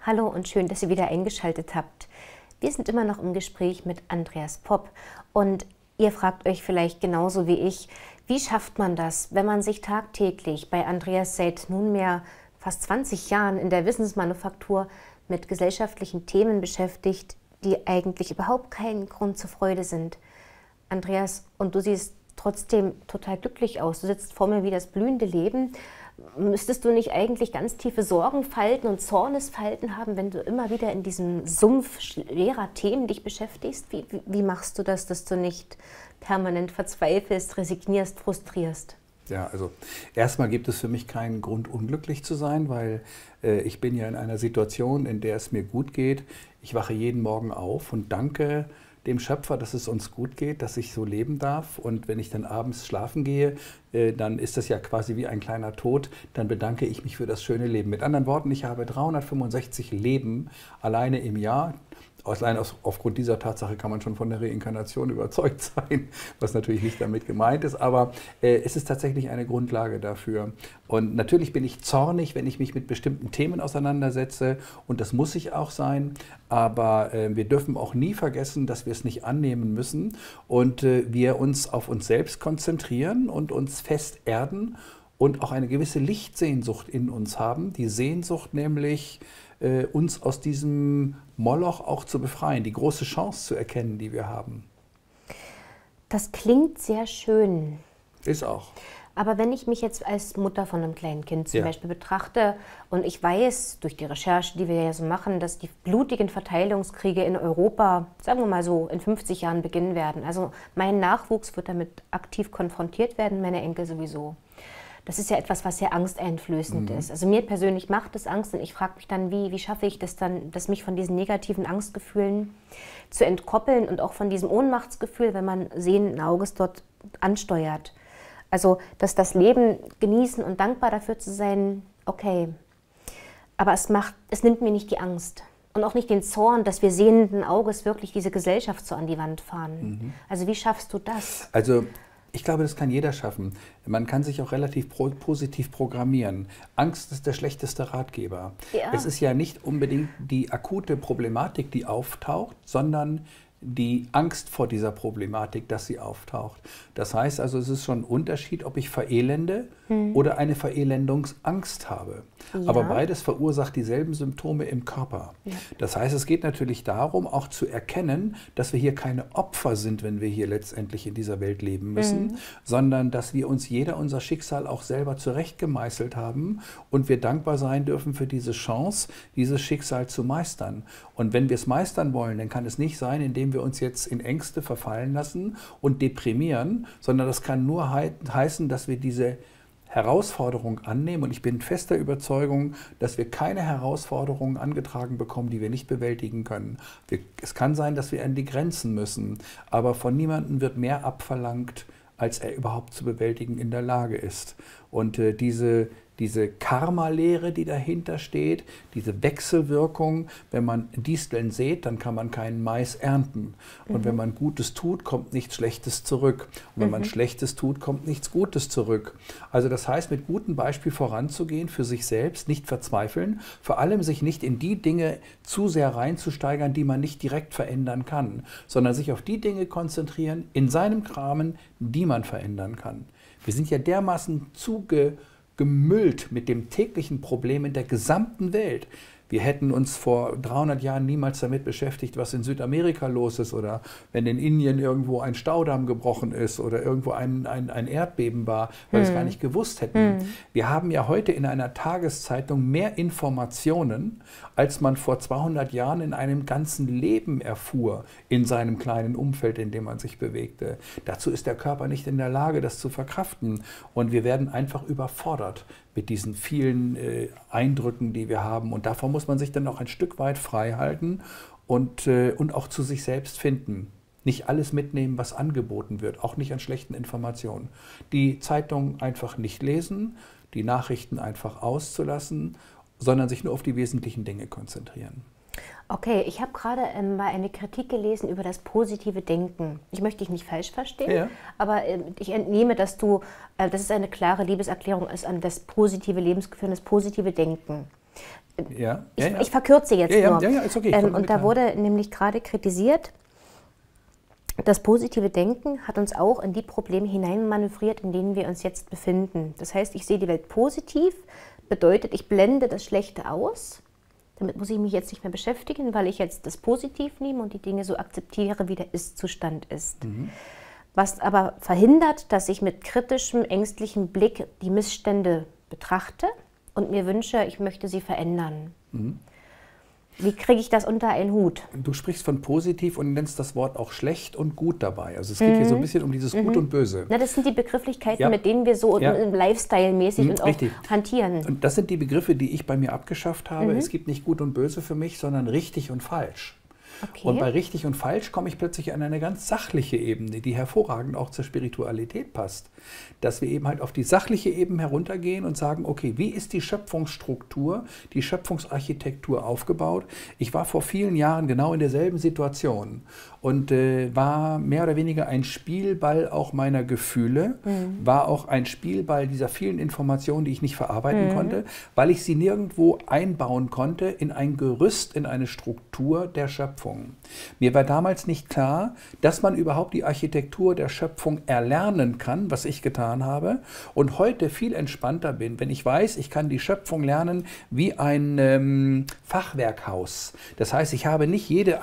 Hallo und schön, dass ihr wieder eingeschaltet habt. Wir sind immer noch im Gespräch mit Andreas Popp und ihr fragt euch vielleicht genauso wie ich, wie schafft man das, wenn man sich tagtäglich bei Andreas seit nunmehr fast 20 Jahren in der Wissensmanufaktur mit gesellschaftlichen Themen beschäftigt, die eigentlich überhaupt keinen Grund zur Freude sind. Andreas, und du siehst trotzdem total glücklich aus. Du sitzt vor mir wie das blühende Leben. Müsstest du nicht eigentlich ganz tiefe Sorgenfalten und Zornesfalten haben, wenn du immer wieder in diesem Sumpf schwerer Themen dich beschäftigst? Wie machst du das, dass du nicht permanent verzweifelst, resignierst, frustrierst? Ja, also erstmal gibt es für mich keinen Grund, unglücklich zu sein, weil ich bin ja in einer Situation, in der es mir gut geht. Ich wache jeden Morgen auf und danke dem Schöpfer, dass es uns gut geht, dass ich so leben darf. Und wenn ich dann abends schlafen gehe, dann ist das ja quasi wie ein kleiner Tod. Dann bedanke ich mich für das schöne Leben. Mit anderen Worten, ich habe 365 Leben alleine im Jahr. Allein aufgrund dieser Tatsache kann man schon von der Reinkarnation überzeugt sein, was natürlich nicht damit gemeint ist, aber es ist tatsächlich eine Grundlage dafür. Und natürlich bin ich zornig, wenn ich mich mit bestimmten Themen auseinandersetze, und das muss ich auch sein, aber wir dürfen auch nie vergessen, dass wir es nicht annehmen müssen und wir uns auf uns selbst konzentrieren und uns fest erden und auch eine gewisse Lichtsehnsucht in uns haben, die Sehnsucht nämlich, uns aus diesem Moloch auch zu befreien, die große Chance zu erkennen, die wir haben. Das klingt sehr schön. Ist auch. Aber wenn ich mich jetzt als Mutter von einem kleinen Kind zum Beispiel betrachte und ich weiß durch die Recherche, die wir ja so machen, dass die blutigen Verteilungskriege in Europa, sagen wir mal so, in 50 Jahren beginnen werden. Also mein Nachwuchs wird damit aktiv konfrontiert werden, meine Enkel sowieso. Das ist ja etwas, was sehr angsteinflößend ist. Also mir persönlich macht es Angst und ich frage mich dann, wie schaffe ich das dann, mich von diesen negativen Angstgefühlen zu entkoppeln und auch von diesem Ohnmachtsgefühl, wenn man sehenden Auges dort ansteuert. Also, dass das Leben genießen und dankbar dafür zu sein, okay. Aber es nimmt mir nicht die Angst und auch nicht den Zorn, dass wir sehenden Auges wirklich diese Gesellschaft so an die Wand fahren. Also wie schaffst du das? Also ich glaube, das kann jeder schaffen. Man kann sich auch relativ positiv programmieren. Angst ist der schlechteste Ratgeber. Ja. Es ist ja nicht unbedingt die akute Problematik, die auftaucht, sondern die Angst vor dieser Problematik, dass sie auftaucht. Das heißt also, es ist schon ein Unterschied, ob ich verelende oder eine Verelendungsangst habe. Ja. Aber beides verursacht dieselben Symptome im Körper. Ja. Das heißt, es geht natürlich darum, auch zu erkennen, dass wir hier keine Opfer sind, wenn wir hier letztendlich in dieser Welt leben müssen, sondern dass wir uns jeder unser Schicksal auch selber zurechtgemeißelt haben und wir dankbar sein dürfen für diese Chance, dieses Schicksal zu meistern. Und wenn wir es meistern wollen, dann kann es nicht sein, indem wir uns jetzt in Ängste verfallen lassen und deprimieren, sondern das kann nur heißen, dass wir diese Herausforderung annehmen. Und ich bin fester Überzeugung, dass wir keine Herausforderungen angetragen bekommen, die wir nicht bewältigen können. Es kann sein, dass wir an die Grenzen müssen, aber von niemandem wird mehr abverlangt, als er überhaupt zu bewältigen in der Lage ist. Und diese Karma-Lehre, die dahinter steht, diese Wechselwirkung, wenn man Disteln sät, dann kann man keinen Mais ernten. Und wenn man Gutes tut, kommt nichts Schlechtes zurück. Und wenn man Schlechtes tut, kommt nichts Gutes zurück. Also das heißt, mit gutem Beispiel voranzugehen, für sich selbst, nicht verzweifeln, vor allem sich nicht in die Dinge zu sehr reinzusteigern, die man nicht direkt verändern kann, sondern sich auf die Dinge konzentrieren, in seinem Rahmen, die man verändern kann. Wir sind ja dermaßen gemüllt mit dem täglichen Problem in der gesamten Welt. Wir hätten uns vor 300 Jahren niemals damit beschäftigt, was in Südamerika los ist oder wenn in Indien irgendwo ein Staudamm gebrochen ist oder irgendwo ein Erdbeben war, weil wir es gar nicht gewusst hätten. Wir haben ja heute in einer Tageszeitung mehr Informationen, als man vor 200 Jahren in einem ganzen Leben erfuhr, in seinem kleinen Umfeld, in dem man sich bewegte. Dazu ist der Körper nicht in der Lage, das zu verkraften. Und wir werden einfach überfordert mit diesen vielen Eindrücken, die wir haben. Und davon muss man sich dann auch ein Stück weit frei halten und auch zu sich selbst finden. Nicht alles mitnehmen, was angeboten wird, auch nicht an schlechten Informationen. Die Zeitung einfach nicht lesen, die Nachrichten einfach auszulassen, sondern sich nur auf die wesentlichen Dinge konzentrieren. Okay, ich habe gerade mal eine Kritik gelesen über das positive Denken. Ich möchte dich nicht falsch verstehen, aber ich entnehme, dass es eine klare Liebeserklärung ist an das positive Lebensgefühl, das positive Denken. Ja. Ich verkürze jetzt nur. Ja, ist okay. Und da wurde nämlich gerade kritisiert, das positive Denken hat uns auch in die Probleme hineinmanövriert, in denen wir uns jetzt befinden. Das heißt, ich sehe die Welt positiv, bedeutet, ich blende das Schlechte aus. Damit muss ich mich jetzt nicht mehr beschäftigen, weil ich jetzt das positiv nehme und die Dinge so akzeptiere, wie der Ist-Zustand ist. Was aber verhindert, dass ich mit kritischem, ängstlichem Blick die Missstände betrachte und mir wünsche, ich möchte sie verändern. Wie kriege ich das unter einen Hut? Du sprichst von positiv und nennst das Wort auch schlecht und gut dabei. Also es geht hier so ein bisschen um dieses Gut und Böse. Na, das sind die Begrifflichkeiten, mit denen wir so Lifestyle-mäßig und auch hantieren. Und das sind die Begriffe, die ich bei mir abgeschafft habe. Es gibt nicht Gut und Böse für mich, sondern richtig und falsch. Okay. Und bei richtig und falsch komme ich plötzlich an eine ganz sachliche Ebene, die hervorragend auch zur Spiritualität passt. Dass wir eben halt auf die sachliche Ebene heruntergehen und sagen, okay, wie ist die Schöpfungsstruktur, die Schöpfungsarchitektur aufgebaut? Ich war vor vielen Jahren genau in derselben Situation und war mehr oder weniger ein Spielball auch meiner Gefühle, war auch ein Spielball dieser vielen Informationen, die ich nicht verarbeiten konnte, weil ich sie nirgendwo einbauen konnte in ein Gerüst, in eine Struktur der Schöpfung. Mir war damals nicht klar, dass man überhaupt die Architektur der Schöpfung erlernen kann, was ich getan habe, und heute viel entspannter bin, wenn ich weiß, ich kann die Schöpfung lernen wie ein Fachwerkhaus. Das heißt, ich habe nicht jede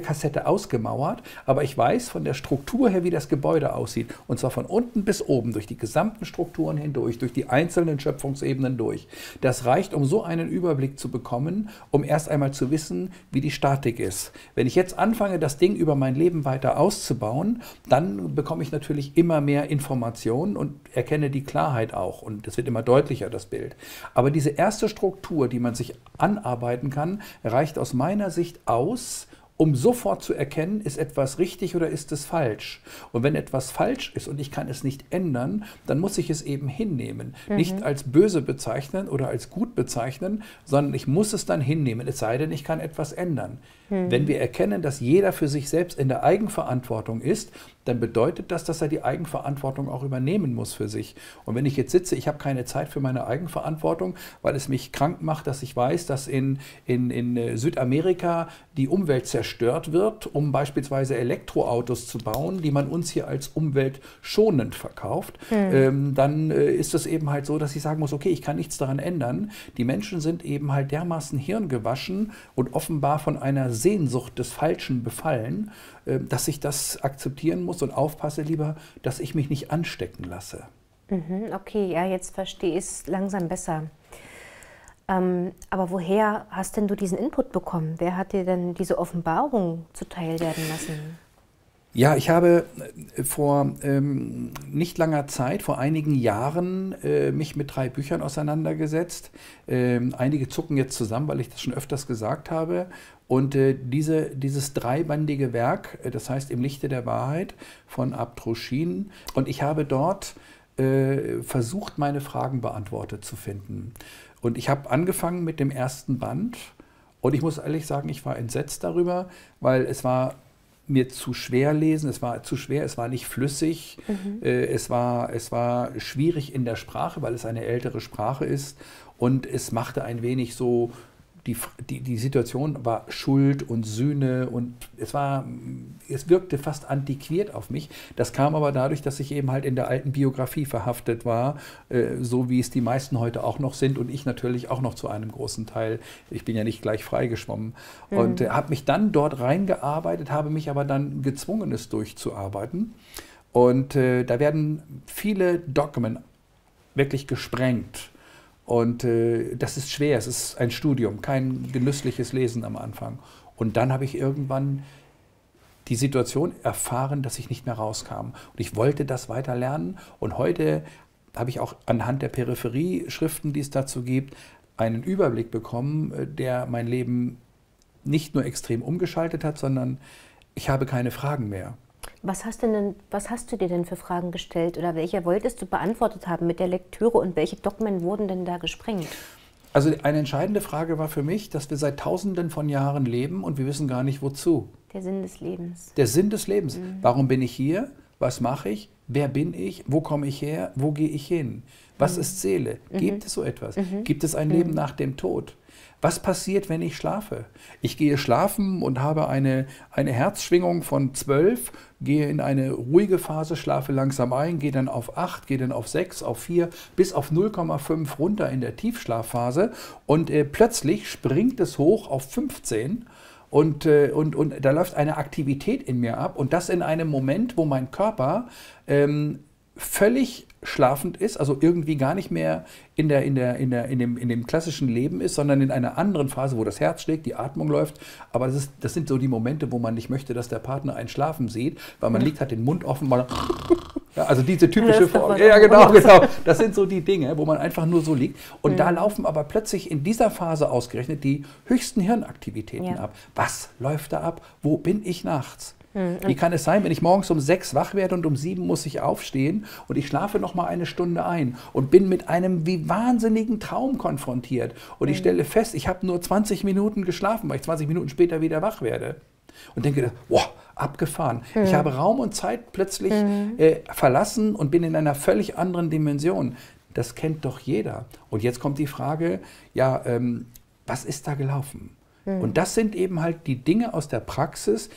Kassette ausgemauert, aber ich weiß von der Struktur her, wie das Gebäude aussieht, und zwar von unten bis oben, durch die gesamten Strukturen hindurch, durch die einzelnen Schöpfungsebenen durch. Das reicht, um so einen Überblick zu bekommen, um erst einmal zu wissen, wie die Statik ist. Wenn ich jetzt anfange, das Ding über mein Leben weiter auszubauen, dann bekomme ich natürlich immer mehr Informationen und erkenne die Klarheit auch. Und das wird immer deutlicher, das Bild. Aber diese erste Struktur, die man sich anarbeiten kann, reicht aus meiner Sicht aus, um sofort zu erkennen, ist etwas richtig oder ist es falsch. Und wenn etwas falsch ist und ich kann es nicht ändern, dann muss ich es eben hinnehmen. Nicht als böse bezeichnen oder als gut bezeichnen, sondern ich muss es dann hinnehmen, es sei denn, ich kann etwas ändern. Wenn wir erkennen, dass jeder für sich selbst in der Eigenverantwortung ist, dann bedeutet das, dass er die Eigenverantwortung auch übernehmen muss für sich. Und wenn ich jetzt sitze, ich habe keine Zeit für meine Eigenverantwortung, weil es mich krank macht, dass ich weiß, dass in Südamerika die Umwelt zerstört wird, um beispielsweise Elektroautos zu bauen, die man uns hier als umweltschonend verkauft, dann ist es eben halt so, dass ich sagen muss, okay, ich kann nichts daran ändern. Die Menschen sind eben halt dermaßen hirngewaschen und offenbar von einer Sehnsucht des Falschen befallen, dass ich das akzeptieren muss und aufpasse lieber, dass ich mich nicht anstecken lasse. Okay, ja, jetzt verstehe ich es langsam besser. Aber woher hast denn du diesen Input bekommen? Wer hat dir denn diese Offenbarung zuteil werden lassen? Ja, ich habe vor nicht langer Zeit, vor einigen Jahren, mich mit 3 Büchern auseinandergesetzt. Einige zucken jetzt zusammen, weil ich das schon öfters gesagt habe. Und dieses 3-bandige Werk, das heißt Im Lichte der Wahrheit von Abd-Rushin. Und ich habe dort versucht, meine Fragen beantwortet zu finden. Und ich habe angefangen mit dem ersten Band. Und ich muss ehrlich sagen, ich war entsetzt darüber, weil es war mir zu schwer lesen, es war zu schwer, es war nicht flüssig, es war schwierig in der Sprache, weil es eine ältere Sprache ist, und es machte ein wenig so, die Situation war Schuld und Sühne und es wirkte fast antiquiert auf mich. Das kam aber dadurch, dass ich eben halt in der alten Biografie verhaftet war, so wie es die meisten heute auch noch sind und ich natürlich auch noch zu einem großen Teil. Ich bin ja nicht gleich freigeschwommen und habe mich dann dort reingearbeitet, habe mich aber dann gezwungen, es durchzuarbeiten. Und da werden viele Dogmen wirklich gesprengt. Und das ist schwer, es ist ein Studium, kein genüssliches Lesen am Anfang. Und dann habe ich irgendwann die Situation erfahren, dass ich nicht mehr rauskam. Und ich wollte das weiter lernen. Und heute habe ich auch anhand der Peripherie-Schriften, die es dazu gibt, einen Überblick bekommen, der mein Leben nicht nur extrem umgeschaltet hat, sondern ich habe keine Fragen mehr. Was hast du dir denn für Fragen gestellt oder welche wolltest du beantwortet haben mit der Lektüre und welche Dogmen wurden denn da gesprengt? Also eine entscheidende Frage war für mich, dass wir seit Tausenden von Jahren leben und wir wissen gar nicht wozu. Der Sinn des Lebens. Der Sinn des Lebens. Warum bin ich hier? Was mache ich? wer bin ich, wo komme ich her, wo gehe ich hin? Was ist Seele? Gibt es so etwas? Gibt es ein Leben nach dem Tod? Was passiert, wenn ich schlafe? Ich gehe schlafen und habe eine Herzschwingung von 12, gehe in eine ruhige Phase, schlafe langsam ein, gehe dann auf 8, gehe dann auf 6, auf 4, bis auf 0,5 runter in der Tiefschlafphase und plötzlich springt es hoch auf 15 und da läuft eine Aktivität in mir ab und das in einem Moment, wo mein Körper völlig schlafend ist, also irgendwie gar nicht mehr in dem klassischen Leben ist, sondern in einer anderen Phase, wo das Herz schlägt, die Atmung läuft. Aber das sind so die Momente, wo man nicht möchte, dass der Partner einen schlafen sieht, weil man liegt, hat den Mund offen, ja, also diese typische Form. Ja, genau. Das sind so die Dinge, wo man einfach nur so liegt. Und da laufen aber plötzlich in dieser Phase ausgerechnet die höchsten Hirnaktivitäten ab. Was läuft da ab? Wo bin ich nachts? Wie kann es sein, wenn ich morgens um 6 wach werde und um 7 muss ich aufstehen und ich schlafe noch mal eine Stunde ein und bin mit einem wie wahnsinnigen Traum konfrontiert und ich stelle fest, ich habe nur 20 Minuten geschlafen, weil ich 20 Minuten später wieder wach werde und denke, wow, abgefahren. Ich habe Raum und Zeit plötzlich verlassen und bin in einer völlig anderen Dimension. Das kennt doch jeder. Und jetzt kommt die Frage, ja, was ist da gelaufen? Und das sind eben halt die Dinge aus der Praxis,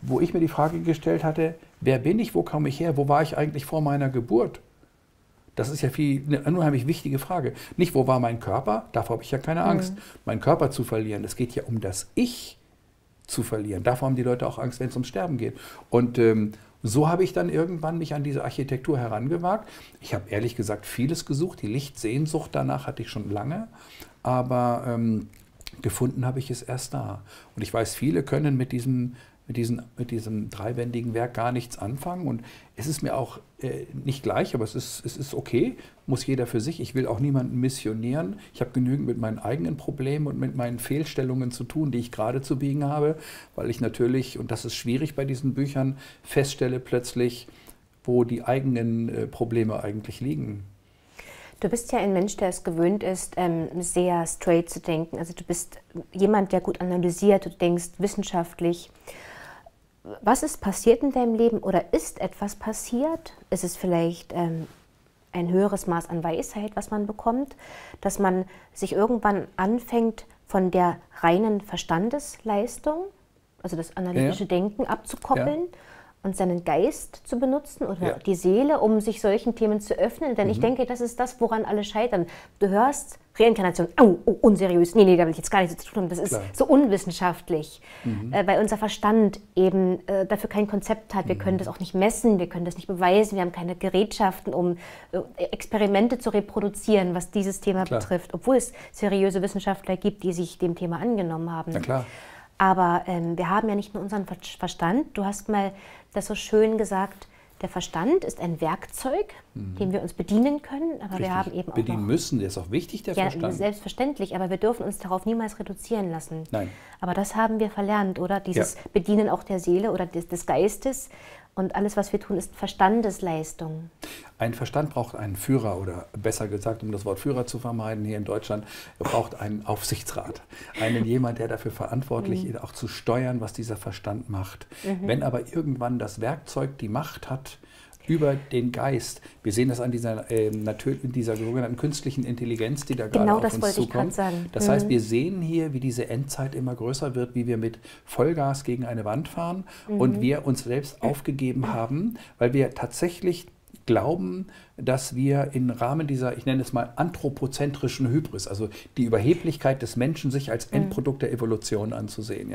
wo ich mir die Frage gestellt hatte, wer bin ich, wo komme ich her, wo war ich eigentlich vor meiner Geburt? Das ist ja eine unheimlich wichtige Frage. Nicht, wo war mein Körper, davor habe ich ja keine Angst, meinen Körper zu verlieren. Es geht ja um das Ich zu verlieren. Davor haben die Leute auch Angst, wenn es ums Sterben geht. Und so habe ich dann irgendwann mich an diese Architektur herangewagt. Ich habe ehrlich gesagt vieles gesucht, die Lichtsehnsucht danach hatte ich schon lange, aber gefunden habe ich es erst da. Und ich weiß, viele können mit diesem dreibändigen Werk gar nichts anfangen und es ist mir auch nicht gleich, aber es ist okay, muss jeder für sich. Ich will auch niemanden missionieren. Ich habe genügend mit meinen eigenen Problemen und mit meinen Fehlstellungen zu tun, die ich gerade zu biegen habe, weil ich natürlich, und das ist schwierig bei diesen Büchern, feststelle plötzlich, wo die eigenen Probleme eigentlich liegen. Du bist ja ein Mensch, der es gewöhnt ist, sehr straight zu denken. Also du bist jemand, der gut analysiert, du denkst wissenschaftlich. Was ist passiert in deinem Leben oder ist etwas passiert? Ist es vielleicht ein höheres Maß an Weisheit, was man bekommt, dass man sich irgendwann anfängt, von der reinen Verstandesleistung, also das analytische Denken, abzukoppeln und seinen Geist zu benutzen oder die Seele, um sich solchen Themen zu öffnen? Denn ich denke, das ist das, woran alle scheitern. Du hörst Reinkarnation, oh, unseriös, nee, da will ich jetzt gar nichts zu tun haben, das ist so unwissenschaftlich, weil unser Verstand eben dafür kein Konzept hat. Wir können das auch nicht messen, wir können das nicht beweisen, wir haben keine Gerätschaften, um Experimente zu reproduzieren, was dieses Thema betrifft, obwohl es seriöse Wissenschaftler gibt, die sich dem Thema angenommen haben. Na klar. Aber wir haben ja nicht nur unseren Verstand. Du hast mal das so schön gesagt, der Verstand ist ein Werkzeug, dem wir uns bedienen können, aber wir haben eben auch bedienen müssen, der ist auch wichtig, der Verstand. Ja, selbstverständlich, aber wir dürfen uns darauf niemals reduzieren lassen. Nein. Aber das haben wir verlernt, oder? Dieses Bedienen auch der Seele oder des Geistes. Und alles, was wir tun, ist Verstandesleistung. Ein Verstand braucht einen Führer oder besser gesagt, um das Wort Führer zu vermeiden, hier in Deutschland, er braucht einen Aufsichtsrat. Jemand, der dafür verantwortlich ist, auch zu steuern, was dieser Verstand macht. Wenn aber irgendwann das Werkzeug die Macht hat über den Geist, wir sehen das an dieser sogenannten künstlichen Intelligenz, die da gerade auf uns zukommt. Das heißt, wir sehen hier, wie diese Endzeit immer größer wird, wie wir mit Vollgas gegen eine Wand fahren und wir uns selbst aufgegeben haben, weil wir tatsächlich glauben, dass wir im Rahmen dieser, ich nenne es mal, anthropozentrischen Hybris, also die Überheblichkeit des Menschen, sich als Endprodukt der Evolution anzusehen,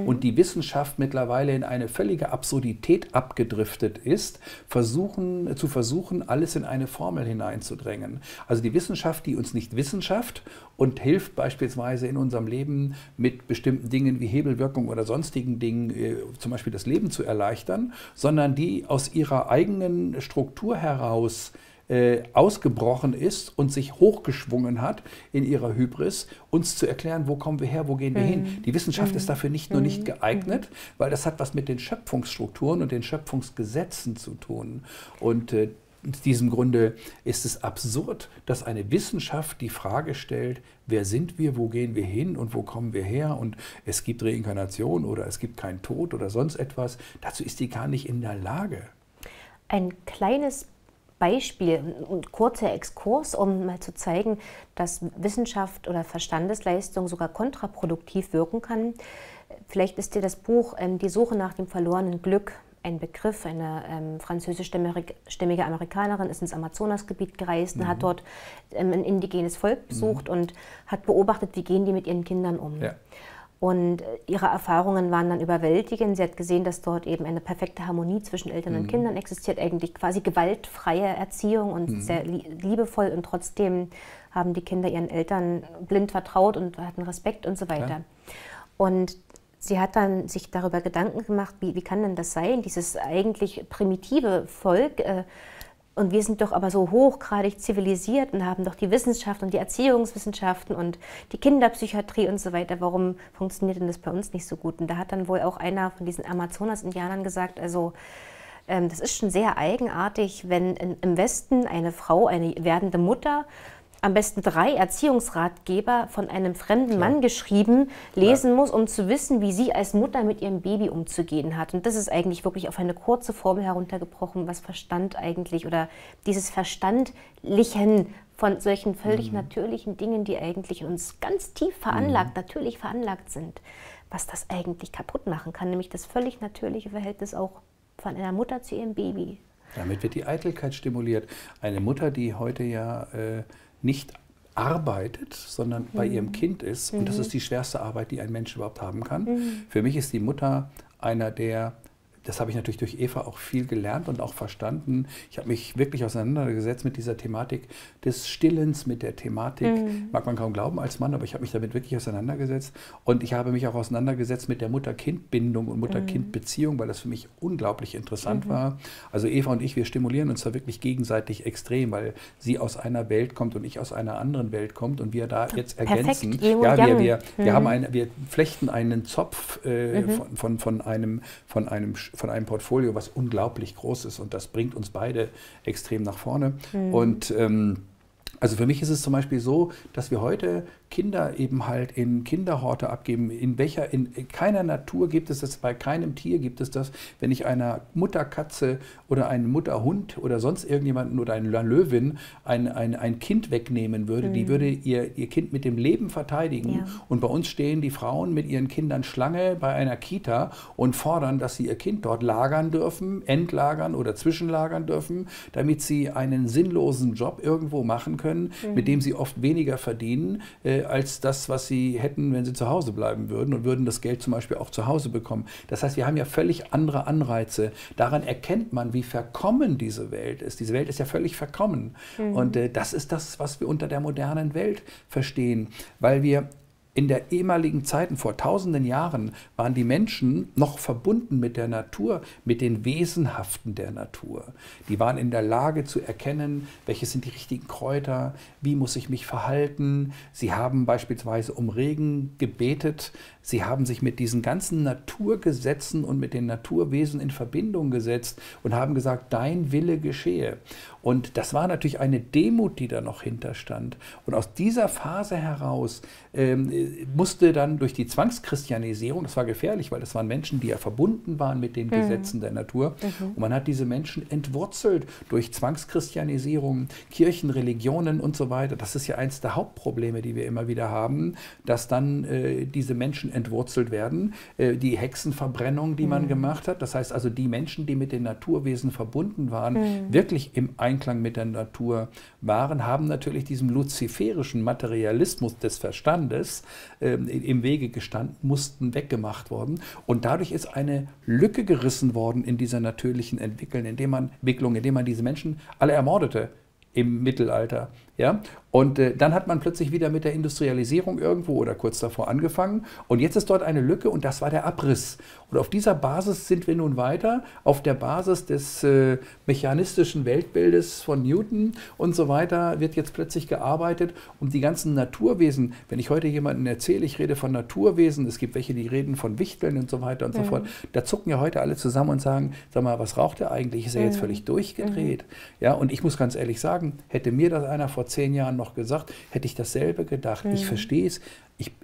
und die Wissenschaft mittlerweile in eine völlige Absurdität abgedriftet ist, zu versuchen, alles in eine Formel hineinzudrängen. Also die Wissenschaft, die uns nicht Wissenschaft und hilft beispielsweise in unserem Leben mit bestimmten Dingen wie Hebelwirkung oder sonstigen Dingen, zum Beispiel das Leben zu erleichtern, sondern die aus ihrer eigenen Struktur heraus ausgebrochen ist und sich hochgeschwungen hat in ihrer Hybris, uns zu erklären, wo kommen wir her, wo gehen wir hin. Die Wissenschaft ist dafür nicht nur nicht geeignet, weil das hat was mit den Schöpfungsstrukturen und den Schöpfungsgesetzen zu tun. Und aus diesem Grunde ist es absurd, dass eine Wissenschaft die Frage stellt, wer sind wir, wo gehen wir hin und wo kommen wir her und es gibt Reinkarnation oder es gibt keinen Tod oder sonst etwas. Dazu ist die gar nicht in der Lage. ein kleines Beispiel, ein kurzer Exkurs, um mal zu zeigen, dass Wissenschaft oder Verstandesleistung sogar kontraproduktiv wirken kann. Vielleicht ist dir das Buch Die Suche nach dem verlorenen Glück ein Begriff. Eine französischstämmige Amerikanerin ist ins Amazonasgebiet gereist und hat dort ein indigenes Volk besucht und hat beobachtet, wie gehen die mit ihren Kindern um. Ja. Und ihre Erfahrungen waren dann überwältigend. Sie hat gesehen, dass dort eben eine perfekte Harmonie zwischen Eltern und Kindern existiert, eigentlich quasi gewaltfreie Erziehung und sehr liebevoll. Und trotzdem haben die Kinder ihren Eltern blind vertraut und hatten Respekt und so weiter. Ja. Und sie hat dann sich darüber Gedanken gemacht, wie kann denn das sein, dieses eigentlich primitive Volk, und wir sind doch aber so hochgradig zivilisiert und haben doch die Wissenschaft und die Erziehungswissenschaften und die Kinderpsychiatrie und so weiter. Warum funktioniert denn das bei uns nicht so gut? Und da hat dann wohl auch einer von diesen Amazonas-Indianern gesagt, also das ist schon sehr eigenartig, wenn im Westen eine Frau, eine werdende Mutter, am besten 3 Erziehungsratgeber von einem fremden Mann geschrieben lesen muss, um zu wissen, wie sie als Mutter mit ihrem Baby umzugehen hat. Und das ist eigentlich wirklich auf eine kurze Formel heruntergebrochen, was Verstand eigentlich oder dieses Verstandlichen von solchen völlig natürlichen Dingen, die eigentlich in uns ganz tief veranlagt, natürlich veranlagt sind, was das eigentlich kaputt machen kann, nämlich das völlig natürliche Verhältnis auch von einer Mutter zu ihrem Baby. Damit wird die Eitelkeit stimuliert. Eine Mutter, die heute ja nicht arbeitet, sondern bei ihrem Kind ist. Und das ist die schwerste Arbeit, die ein Mensch überhaupt haben kann. Für mich ist die Mutter einer der, das habe ich natürlich durch Eva auch viel gelernt und auch verstanden. Ich habe mich wirklich auseinandergesetzt mit dieser Thematik des Stillens, mit der Thematik, mag man kaum glauben als Mann, aber ich habe mich damit wirklich auseinandergesetzt. Und ich habe mich auch auseinandergesetzt mit der Mutter-Kind-Bindung und Mutter-Kind-Beziehung, weil das für mich unglaublich interessant war. Also Eva und ich, wir stimulieren uns da wirklich gegenseitig extrem, weil sie aus einer Welt kommt und ich aus einer anderen Welt kommt und wir da jetzt ergänzen. Ja, wir haben wir flechten einen Zopf von einem Portfolio, was unglaublich groß ist, und das bringt uns beide extrem nach vorne. Und also für mich ist es zum Beispiel so, dass wir heute Kinder eben halt in Kinderhorte abgeben. In keiner Natur gibt es das, bei keinem Tier gibt es das. Wenn ich einer Mutterkatze oder einem Mutterhund oder sonst irgendjemanden oder einer Löwin ein Kind wegnehmen würde, die würde ihr Kind mit dem Leben verteidigen. Ja. Und bei uns stehen die Frauen mit ihren Kindern Schlange bei einer Kita und fordern, dass sie ihr Kind dort lagern dürfen, entlagern oder zwischenlagern dürfen, damit sie einen sinnlosen Job irgendwo machen können, mit dem sie oft weniger verdienen, als das, was sie hätten, wenn sie zu Hause bleiben würden und würden das Geld zum Beispiel auch zu Hause bekommen. Das heißt, wir haben ja völlig andere Anreize. Daran erkennt man, wie verkommen diese Welt ist. Diese Welt ist ja völlig verkommen. Und das ist das, was wir unter der modernen Welt verstehen, weil wir in der ehemaligen Zeiten, vor tausenden Jahren, waren die Menschen noch verbunden mit der Natur, mit den Wesenhaften der Natur. Die waren in der Lage zu erkennen, welche sind die richtigen Kräuter, wie muss ich mich verhalten. Sie haben beispielsweise um Regen gebetet. Sie haben sich mit diesen ganzen Naturgesetzen und mit den Naturwesen in Verbindung gesetzt und haben gesagt, dein Wille geschehe. Und das war natürlich eine Demut, die da noch hinterstand. Und aus dieser Phase heraus musste dann durch die Zwangschristianisierung, das war gefährlich, weil das waren Menschen, die ja verbunden waren mit den Gesetzen der Natur. Und man hat diese Menschen entwurzelt durch Zwangschristianisierung, Kirchen, Religionen und so weiter. Das ist ja eins der Hauptprobleme, die wir immer wieder haben, dass dann diese Menschen entwurzelt werden. Die Hexenverbrennung, die man gemacht hat, das heißt also die Menschen, die mit den Naturwesen verbunden waren, wirklich im Einklang mit der Natur waren, haben natürlich diesem luziferischen Materialismus des Verstandes im Wege gestanden, mussten weggemacht worden. Und dadurch ist eine Lücke gerissen worden in dieser natürlichen Entwicklung, indem man diese Menschen alle ermordete im Mittelalter. Ja? Und dann hat man plötzlich wieder mit der Industrialisierung irgendwo oder kurz davor angefangen. Und jetzt ist dort eine Lücke und das war der Abriss. Und auf dieser Basis sind wir nun weiter, auf der Basis des mechanistischen Weltbildes von Newton und so weiter wird jetzt plötzlich gearbeitet. Und die ganzen Naturwesen, wenn ich heute jemandem erzähle, ich rede von Naturwesen, es gibt welche, die reden von Wichteln und so weiter und so fort, da zucken ja heute alle zusammen und sagen, sag mal, was raucht er eigentlich? Ist er jetzt völlig durchgedreht? Ja, und ich muss ganz ehrlich sagen, sagen, hätte mir das einer vor 10 Jahren noch gesagt, hätte ich dasselbe gedacht. Ich verstehe es.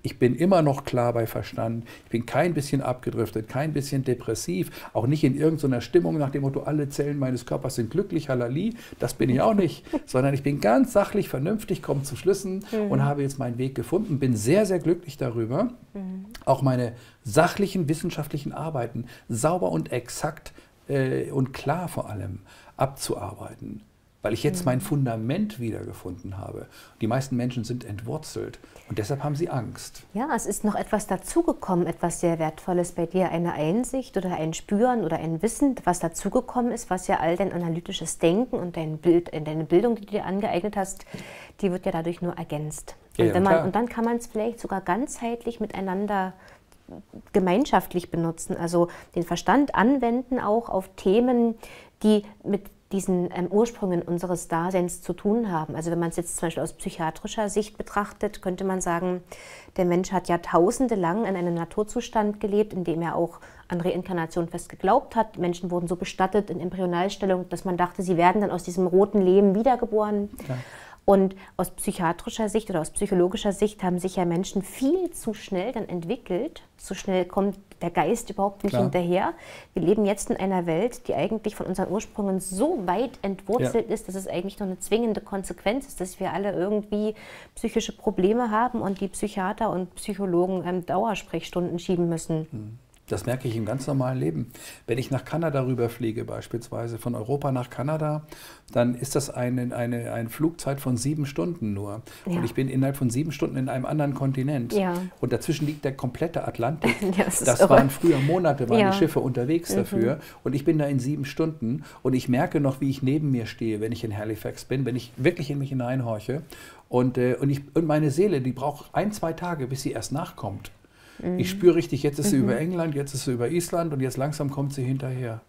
Ich bin immer noch klar bei Verstand. Ich bin kein bisschen abgedriftet, kein bisschen depressiv, auch nicht in irgendeiner Stimmung nach dem Motto, alle Zellen meines Körpers sind glücklich, halali. Das bin ich auch nicht, sondern ich bin ganz sachlich, vernünftig, komme zu Schlüssen und habe jetzt meinen Weg gefunden. Bin sehr, sehr glücklich darüber, auch meine sachlichen, wissenschaftlichen Arbeiten sauber und exakt und klar vor allem abzuarbeiten. Weil ich jetzt mein Fundament wiedergefunden habe. Die meisten Menschen sind entwurzelt und deshalb haben sie Angst. Ja, es ist noch etwas dazugekommen, etwas sehr Wertvolles bei dir, eine Einsicht oder ein Spüren oder ein Wissen, was dazugekommen ist, was ja all dein analytisches Denken und deine Bildung, die du dir angeeignet hast, die wird ja dadurch nur ergänzt. Und, und dann kann man es vielleicht sogar ganzheitlich miteinander gemeinschaftlich benutzen, also den Verstand anwenden auch auf Themen, die mit diesen Ursprüngen unseres Daseins zu tun haben. Also wenn man es jetzt zum Beispiel aus psychiatrischer Sicht betrachtet, könnte man sagen, der Mensch hat Jahrtausende lang in einem Naturzustand gelebt, in dem er auch an Reinkarnation fest geglaubt hat. Menschen wurden so bestattet in Embryonalstellung, dass man dachte, sie werden dann aus diesem roten Lehm wiedergeboren. Ja. Und aus psychiatrischer Sicht oder aus psychologischer Sicht haben sich ja Menschen viel zu schnell dann entwickelt. So schnell kommt der Geist überhaupt nicht hinterher. Wir leben jetzt in einer Welt, die eigentlich von unseren Ursprüngen so weit entwurzelt ist, dass es eigentlich noch eine zwingende Konsequenz ist, dass wir alle irgendwie psychische Probleme haben und die Psychiater und Psychologen Dauersprechstunden schieben müssen. Das merke ich im ganz normalen Leben. Wenn ich nach Kanada rüberfliege, beispielsweise von Europa nach Kanada, dann ist das eine Flugzeit von 7 Stunden nur. Ja. Und ich bin innerhalb von 7 Stunden in einem anderen Kontinent. Ja. Und dazwischen liegt der komplette Atlantik. Ja, das waren früher Monate, waren die Schiffe unterwegs dafür. Und ich bin da in 7 Stunden. Und ich merke noch, wie ich neben mir stehe, wenn ich in Halifax bin, wenn ich wirklich in mich hineinhorche. Und meine Seele, die braucht 1, 2 Tage, bis sie erst nachkommt. Ich spüre richtig, jetzt ist sie über England, jetzt ist sie über Island und jetzt langsam kommt sie hinterher.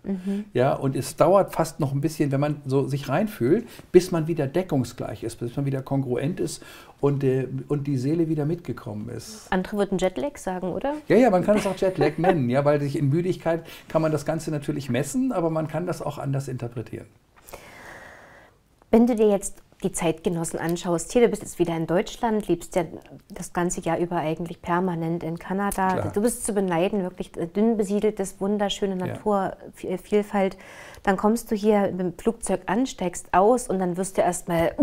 Ja, und es dauert fast noch ein bisschen, wenn man so sich reinfühlt, bis man wieder deckungsgleich ist, bis man wieder kongruent ist und die Seele wieder mitgekommen ist. Andere würden Jetlag sagen, oder? Ja, man kann es auch Jetlag nennen, ja, weil sich in Müdigkeit kann man das Ganze natürlich messen, aber man kann das auch anders interpretieren. Wenn du dir jetzt die Zeitgenossen anschaust, hier, du bist jetzt wieder in Deutschland, lebst ja das ganze Jahr über eigentlich permanent in Kanada. Klar. Du bist zu beneiden, wirklich dünn besiedeltes, wunderschöne Naturvielfalt. Dann kommst du hier mit dem Flugzeug an, steigst aus und dann wirst du erstmal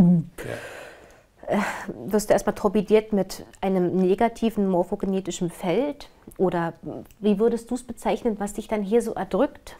torpediert mit einem negativen morphogenetischen Feld. Oder wie würdest du es bezeichnen, was dich dann hier so erdrückt?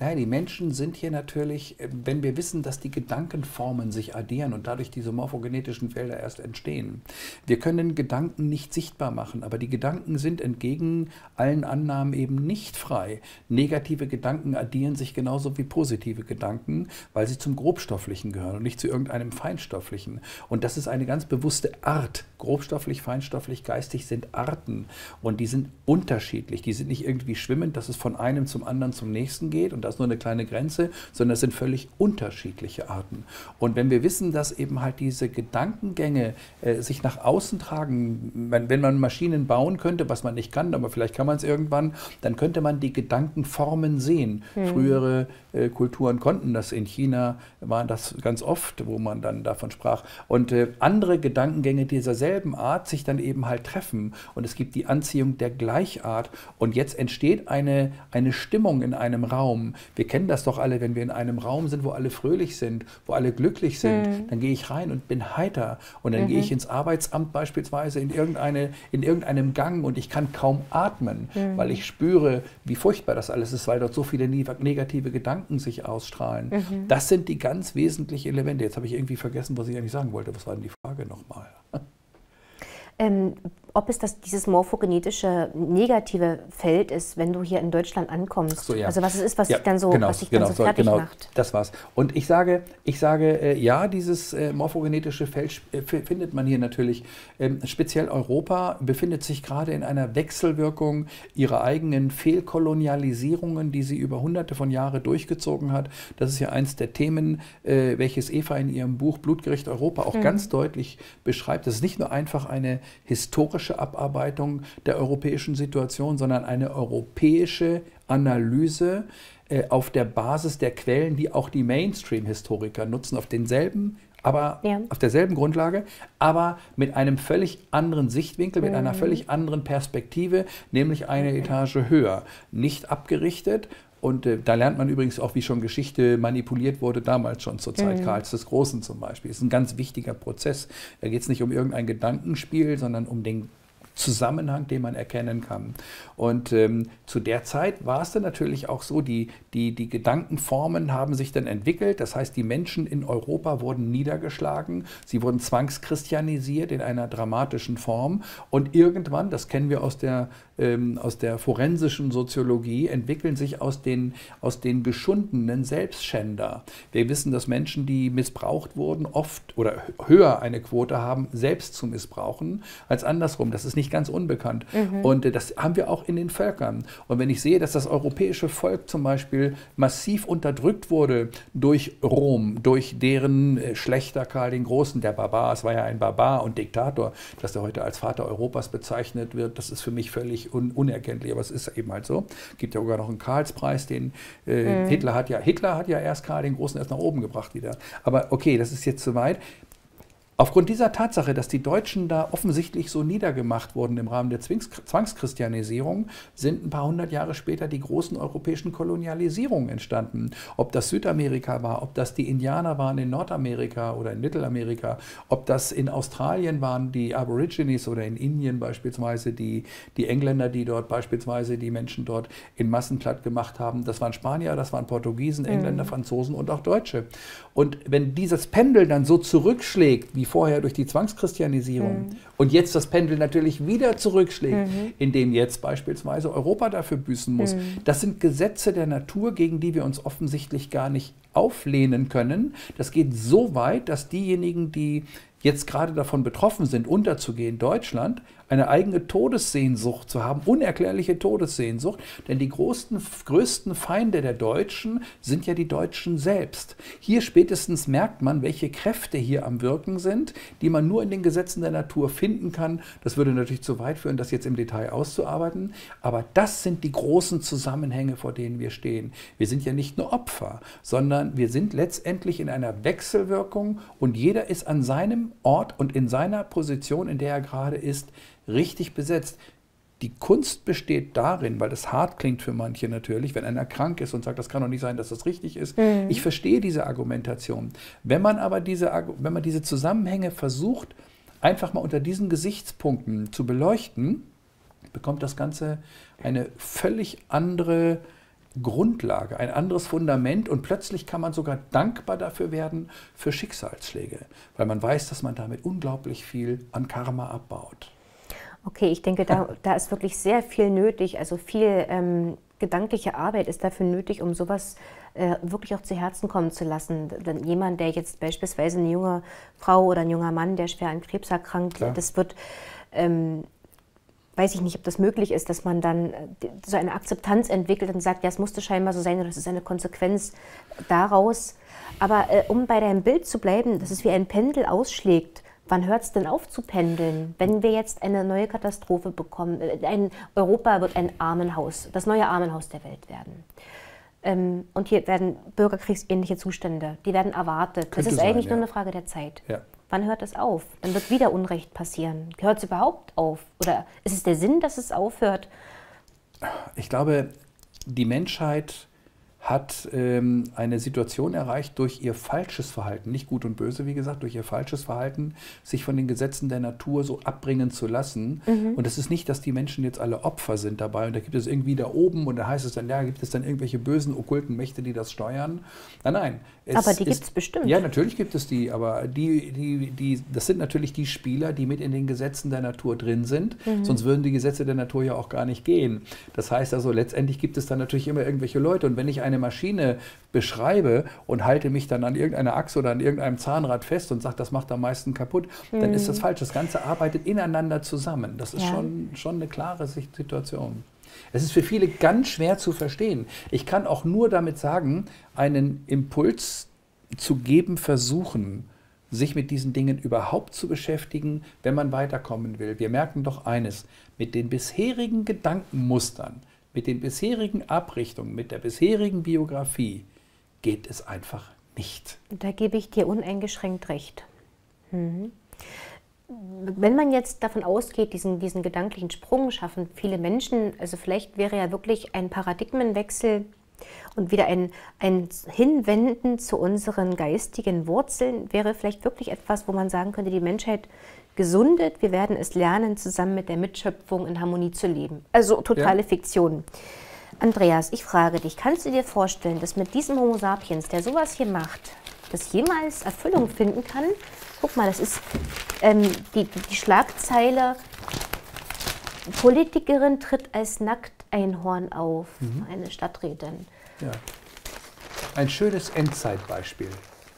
Naja, die Menschen sind hier natürlich, wenn wir wissen, dass die Gedankenformen sich addieren und dadurch diese morphogenetischen Felder erst entstehen. Wir können Gedanken nicht sichtbar machen, aber die Gedanken sind entgegen allen Annahmen eben nicht frei. Negative Gedanken addieren sich genauso wie positive Gedanken, weil sie zum Grobstofflichen gehören und nicht zu irgendeinem Feinstofflichen. Und das ist eine ganz bewusste Art. Grobstofflich, feinstofflich, geistig sind Arten und die sind unterschiedlich. Die sind nicht irgendwie schwimmend, dass es von einem zum anderen zum nächsten geht und das ist nur eine kleine Grenze, sondern es sind völlig unterschiedliche Arten. Und wenn wir wissen, dass eben halt diese Gedankengänge sich nach außen tragen, wenn man Maschinen bauen könnte, was man nicht kann, aber vielleicht kann man es irgendwann, dann könnte man die Gedankenformen sehen. Frühere Kulturen konnten das. In China war das ganz oft, wo man dann davon sprach. Und andere Gedankengänge dieser selben Art sich dann eben halt treffen. Und es gibt die Anziehung der Gleichart. Und jetzt entsteht eine Stimmung in einem Raum. Wir kennen das doch alle, wenn wir in einem Raum sind, wo alle fröhlich sind, wo alle glücklich sind. Dann gehe ich rein und bin heiter. Und dann gehe ich ins Arbeitsamt beispielsweise in irgendeinem Gang und ich kann kaum atmen, weil ich spüre, wie furchtbar das alles ist, weil dort so viele negative Gedanken sich ausstrahlen. Das sind die ganz wesentlichen Elemente. Jetzt habe ich irgendwie vergessen, was ich eigentlich sagen wollte. Was war denn die Frage nochmal? Ob es dieses morphogenetische negative Feld ist, wenn du hier in Deutschland ankommst. So, ja. Also was es ist, was dich dann so fertig macht. Das war's. Und ich sage, ja, dieses morphogenetische Feld findet man hier natürlich. Speziell Europa befindet sich gerade in einer Wechselwirkung ihrer eigenen Fehlkolonialisierungen, die sie über hunderte von Jahren durchgezogen hat. Das ist ja eins der Themen, welches Eva in ihrem Buch Blutgericht Europa auch ganz deutlich beschreibt. Das ist nicht nur einfach eine historische Abarbeitung der europäischen Situation, sondern eine europäische Analyse auf der Basis der Quellen, die auch die Mainstream-Historiker nutzen, auf denselben aber auf derselben Grundlage, aber mit einem völlig anderen Sichtwinkel, mit einer völlig anderen Perspektive, nämlich eine Etage höher. Nicht abgerichtet. Und da lernt man übrigens auch, wie schon Geschichte manipuliert wurde, damals schon zur Zeit Karls des Großen zum Beispiel. Das ist ein ganz wichtiger Prozess. Da geht es nicht um irgendein Gedankenspiel, sondern um den Zusammenhang, den man erkennen kann. Und zu der Zeit war es dann natürlich auch so, die Gedankenformen haben sich dann entwickelt. Das heißt, die Menschen in Europa wurden niedergeschlagen, sie wurden zwangschristianisiert in einer dramatischen Form. Und irgendwann, das kennen wir aus der forensischen Soziologie, entwickeln sich aus den geschundenen Selbstschänder. Wir wissen, dass Menschen, die missbraucht wurden, oft oder höher eine Quote haben, selbst zu missbrauchen, als andersrum. Das ist nicht ganz unbekannt. Und das haben wir auch in den Völkern. Und wenn ich sehe, dass das europäische Volk zum Beispiel massiv unterdrückt wurde durch Rom, durch deren Schlächter Karl den Großen, der Barbar, es war ja ein Barbar und Diktator, dass er heute als Vater Europas bezeichnet wird, das ist für mich völlig unerkenntlich, aber es ist eben halt so. Es gibt ja sogar noch einen Karlspreis, den Hitler hat ja erst Karl den Großen erst nach oben gebracht wieder. Aber okay, das ist jetzt zu weit. Aufgrund dieser Tatsache, dass die Deutschen da offensichtlich so niedergemacht wurden im Rahmen der Zwangschristianisierung, sind ein paar hundert Jahre später die großen europäischen Kolonialisierungen entstanden. Ob das Südamerika war, ob das die Indianer waren in Nordamerika oder in Mittelamerika, ob das in Australien waren die Aborigines oder in Indien beispielsweise die Engländer, die dort beispielsweise die Menschen dort in Massen platt gemacht haben. Das waren Spanier, das waren Portugiesen, Engländer, Franzosen und auch Deutsche. Und wenn dieses Pendel dann so zurückschlägt, wie vorher durch die Zwangschristianisierung und jetzt das Pendel natürlich wieder zurückschlägt, indem jetzt beispielsweise Europa dafür büßen muss, das sind Gesetze der Natur, gegen die wir uns offensichtlich gar nicht auflehnen können. Das geht so weit, dass diejenigen, die jetzt gerade davon betroffen sind, unterzugehen, Deutschland, eine eigene Todessehnsucht zu haben, unerklärliche Todessehnsucht, denn die größten Feinde der Deutschen sind ja die Deutschen selbst. Hier spätestens merkt man, welche Kräfte hier am Wirken sind, die man nur in den Gesetzen der Natur finden kann. Das würde natürlich zu weit führen, das jetzt im Detail auszuarbeiten, aber das sind die großen Zusammenhänge, vor denen wir stehen. Wir sind ja nicht nur Opfer, sondern wir sind letztendlich in einer Wechselwirkung und jeder ist an seinem Ort und in seiner Position, in der er gerade ist, richtig besetzt. Die Kunst besteht darin, weil das hart klingt für manche natürlich, wenn einer krank ist und sagt, das kann doch nicht sein, dass das richtig ist. Ich verstehe diese Argumentation. Wenn man aber diese Zusammenhänge versucht, einfach mal unter diesen Gesichtspunkten zu beleuchten, bekommt das Ganze eine völlig andere Grundlage, ein anderes Fundament und plötzlich kann man sogar dankbar dafür werden für Schicksalsschläge, weil man weiß, dass man damit unglaublich viel an Karma abbaut. Okay, ich denke, da ist wirklich sehr viel nötig, also viel gedankliche Arbeit ist dafür nötig, um sowas wirklich auch zu Herzen kommen zu lassen. Denn jemand, der jetzt beispielsweise eine junge Frau oder ein junger Mann, der schwer an Krebs erkrankt, das wird, weiß ich nicht, ob das möglich ist, dass man dann so eine Akzeptanz entwickelt und sagt, ja, es musste scheinbar so sein oder das ist eine Konsequenz daraus. Aber um bei deinem Bild zu bleiben, dass es wie ein Pendel ausschlägt, wann hört es denn auf zu pendeln? Wenn wir jetzt eine neue Katastrophe bekommen, Europa wird ein Armenhaus, das neue Armenhaus der Welt werden. Und hier werden bürgerkriegsähnliche Zustände, die werden erwartet. Das ist eigentlich nur eine Frage der Zeit. Ja. Wann hört es auf? Dann wird wieder Unrecht passieren. Hört es überhaupt auf? Oder ist es der Sinn, dass es aufhört? Ich glaube, die Menschheit hat eine Situation erreicht durch ihr falsches Verhalten, nicht gut und böse, wie gesagt, durch ihr falsches Verhalten, sich von den Gesetzen der Natur so abbringen zu lassen. Und es ist nicht, dass die Menschen jetzt alle Opfer sind dabei und da gibt es irgendwie da oben und da heißt es dann, ja, gibt es dann irgendwelche bösen, okkulten Mächte, die das steuern. Nein. Aber die gibt es bestimmt. Ja, natürlich gibt es die, aber das sind natürlich die Spieler, die mit in den Gesetzen der Natur drin sind, sonst würden die Gesetze der Natur ja auch gar nicht gehen. Das heißt also, letztendlich gibt es dann natürlich immer irgendwelche Leute und wenn ich eine Maschine beschreibe und halte mich dann an irgendeiner Achse oder an irgendeinem Zahnrad fest und sage, das macht am meisten kaputt, dann ist das falsch. Das Ganze arbeitet ineinander zusammen. Das ist schon eine klare Situation. Es ist für viele ganz schwer zu verstehen. Ich kann auch nur damit sagen, einen Impuls zu geben, versuchen, sich mit diesen Dingen überhaupt zu beschäftigen, wenn man weiterkommen will. Wir merken doch eines, mit den bisherigen Gedankenmustern, mit den bisherigen Abrichtungen, mit der bisherigen Biografie geht es einfach nicht. Da gebe ich dir uneingeschränkt recht. Mhm. Wenn man jetzt davon ausgeht, diesen gedanklichen Sprung schaffen viele Menschen, also vielleicht wäre ja wirklich ein Paradigmenwechsel und wieder ein Hinwenden zu unseren geistigen Wurzeln, wäre vielleicht wirklich etwas, wo man sagen könnte, die Menschheit gesundet, wir werden es lernen, zusammen mit der Mitschöpfung in Harmonie zu leben. Also totale Fiktion. Andreas, ich frage dich, kannst du dir vorstellen, dass mit diesem Homo sapiens, der sowas hier macht, das jemals Erfüllung finden kann? Guck mal, das ist die Schlagzeile, Politikerin tritt als Nackteinhorn auf, eine Stadträtin. Ja. Ein schönes Endzeitbeispiel.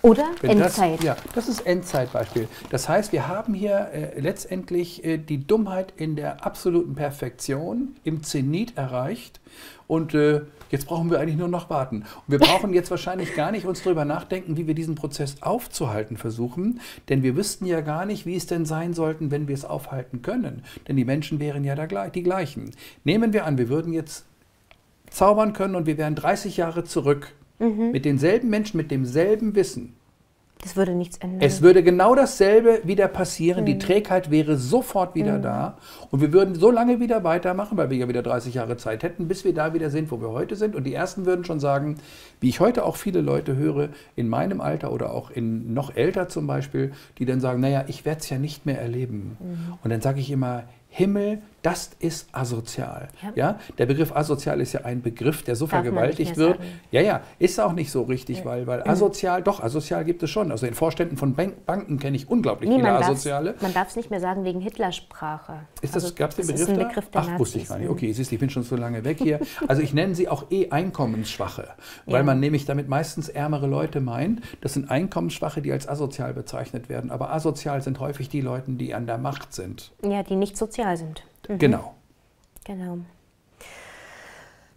Oder Endzeit. Das ist Endzeitbeispiel. Das heißt, wir haben hier letztendlich die Dummheit in der absoluten Perfektion im Zenit erreicht und jetzt brauchen wir eigentlich nur noch warten. Und wir brauchen jetzt wahrscheinlich gar nicht uns darüber nachdenken, wie wir diesen Prozess aufzuhalten versuchen, denn wir wüssten ja gar nicht, wie es denn sein sollten, wenn wir es aufhalten können. Denn die Menschen wären ja die gleichen. Nehmen wir an, wir würden jetzt zaubern können und wir wären 30 Jahre zurück. Mit denselben Menschen, mit demselben Wissen. Das würde nichts ändern. Es würde genau dasselbe wieder passieren. Die Trägheit wäre sofort wieder da. Und wir würden so lange wieder weitermachen, weil wir ja wieder 30 Jahre Zeit hätten, bis wir da wieder sind, wo wir heute sind. Und die Ersten würden schon sagen, wie ich heute auch viele Leute höre, in meinem Alter oder auch in noch älter zum Beispiel, die dann sagen, naja, ich werde es ja nicht mehr erleben. Und dann sage ich immer, Himmel, das ist asozial. Ja? Der Begriff asozial ist ja ein Begriff, der so vergewaltigt wird. Ja, ist auch nicht so richtig, weil asozial, doch, asozial gibt es schon. Also in Vorständen von Banken kenne ich unglaublich viele Asoziale. Man darf es nicht mehr sagen wegen Hitlersprache. Gab es den Begriff ist ein Begriff der Nazis. Wusste ich gar nicht. Okay, siehst du, ich bin schon so lange weg hier. Also ich nenne sie auch Einkommensschwache, weil man nämlich damit meistens ärmere Leute meint. Das sind Einkommensschwache, die als asozial bezeichnet werden. Aber asozial sind häufig die Leute, die an der Macht sind. Ja, die nicht sozial sind. Genau.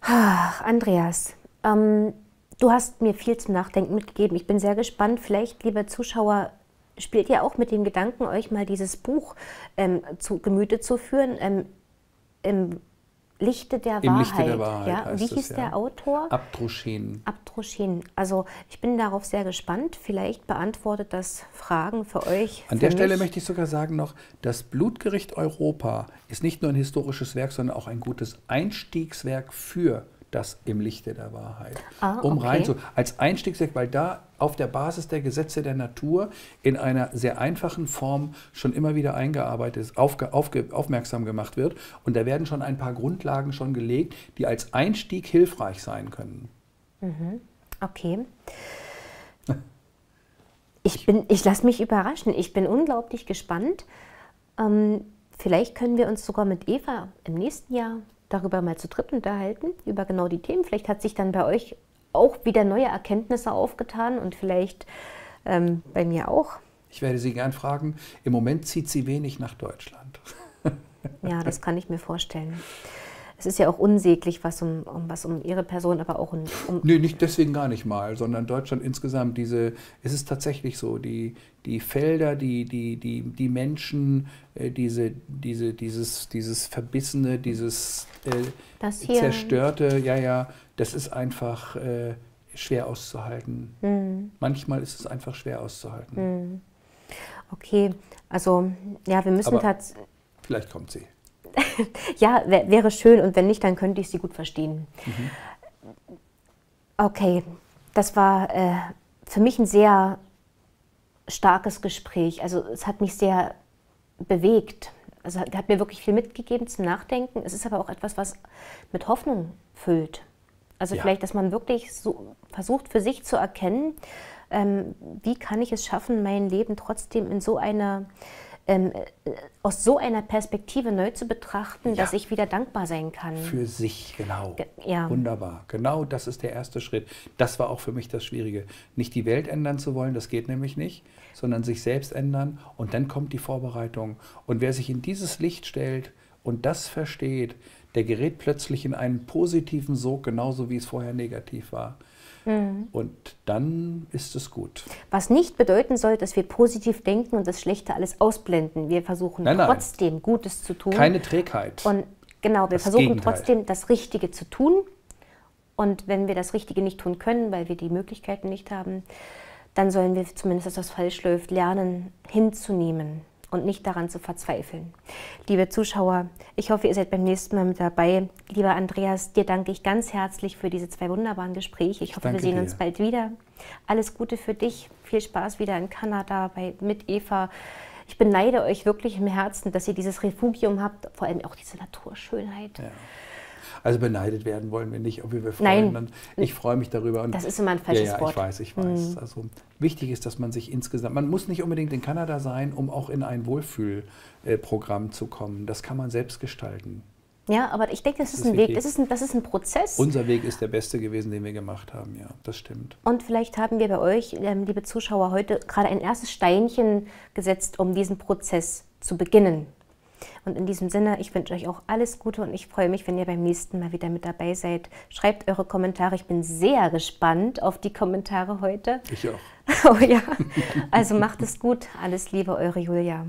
Ach, Andreas, du hast mir viel zum Nachdenken mitgegeben. Ich bin sehr gespannt. Vielleicht, liebe Zuschauer, spielt ihr auch mit dem Gedanken, euch mal dieses Buch zu Gemüte zu führen. Im Lichte der Wahrheit. Im Lichte der Wahrheit heißt Wie hieß der Autor? Abdruschin. Abdruschin. Also ich bin darauf sehr gespannt. Vielleicht beantwortet das Fragen für euch. An der Stelle möchte ich sogar sagen noch, das Blutgericht Europa ist nicht nur ein historisches Werk, sondern auch ein gutes Einstiegswerk für das Im Lichte der Wahrheit. Als Einstiegswerk, weil da auf der Basis der Gesetze der Natur in einer sehr einfachen Form schon immer wieder eingearbeitet ist, aufmerksam gemacht wird. Und da werden schon ein paar Grundlagen schon gelegt, die als Einstieg hilfreich sein können. Okay. Ich lasse mich überraschen. Ich bin unglaublich gespannt. Vielleicht können wir uns sogar mit Eva im nächsten Jahr darüber mal zu dritt unterhalten, über genau die Themen. Vielleicht hat sich dann bei euch auch wieder neue Erkenntnisse aufgetan und vielleicht bei mir auch. Ich werde Sie gern fragen, im Moment zieht sie wenig nach Deutschland. Ja, das kann ich mir vorstellen. Es ist ja auch unsäglich, was um Ihre Person, aber auch um... Nee, nicht deswegen gar nicht mal, sondern Deutschland insgesamt. Es ist tatsächlich so, die Felder, die Menschen, dieses Verbissene, dieses Zerstörte, das ist einfach schwer auszuhalten. Manchmal ist es einfach schwer auszuhalten. Okay, also ja, wir müssen tatsächlich... Vielleicht kommt sie. Ja, wäre schön und wenn nicht, dann könnte ich sie gut verstehen. Okay, das war für mich ein sehr starkes Gespräch. Also es hat mich sehr bewegt. Also hat mir wirklich viel mitgegeben zum Nachdenken. Es ist aber auch etwas, was mit Hoffnung füllt. Also vielleicht, dass man wirklich so versucht für sich zu erkennen, wie kann ich es schaffen, mein Leben trotzdem in so einer aus so einer Perspektive neu zu betrachten, dass ich wieder dankbar sein kann. Für sich, genau. Wunderbar. Genau das ist der erste Schritt. Das war auch für mich das Schwierige. Nicht die Welt ändern zu wollen, das geht nämlich nicht, sondern sich selbst ändern und dann kommt die Vorbereitung. Und wer sich in dieses Licht stellt und das versteht, der gerät plötzlich in einen positiven Sog, genauso wie es vorher negativ war. Und dann ist es gut. Was nicht bedeuten soll, dass wir positiv denken und das Schlechte alles ausblenden. Wir versuchen trotzdem Gutes zu tun. Keine Trägheit. Und genau, wir versuchen trotzdem das Richtige zu tun. Und wenn wir das Richtige nicht tun können, weil wir die Möglichkeiten nicht haben, dann sollen wir zumindest, dass das falsch läuft, lernen hinzunehmen und nicht daran zu verzweifeln. Liebe Zuschauer, ich hoffe, ihr seid beim nächsten Mal mit dabei. Lieber Andreas, dir danke ich ganz herzlich für diese 2 wunderbaren Gespräche. Ich hoffe, wir sehen uns bald wieder. Alles Gute für dich. Viel Spaß wieder in Kanada mit Eva. Ich beneide euch wirklich im Herzen, dass ihr dieses Refugium habt, vor allem auch diese Naturschönheit. Ja. Also beneidet werden wollen wir nicht, ob wir freuen. Nein. Ich freue mich darüber. Und das ist immer ein falsches Wort. Ich weiß. Also wichtig ist, dass man sich insgesamt, man muss nicht unbedingt in Kanada sein, um auch in ein Wohlfühlprogramm zu kommen. Das kann man selbst gestalten. Ja, aber ich denke, das ist ein Weg, das ist ein Prozess. Unser Weg ist der beste gewesen, den wir gemacht haben, ja, das stimmt. Und vielleicht haben wir bei euch, liebe Zuschauer, heute gerade ein erstes Steinchen gesetzt, um diesen Prozess zu beginnen. Und in diesem Sinne, ich wünsche euch auch alles Gute und ich freue mich, wenn ihr beim nächsten Mal wieder mit dabei seid. Schreibt eure Kommentare. Ich bin sehr gespannt auf die Kommentare heute. Ich auch. Oh ja. Also macht es gut. Alles Liebe, eure Julia.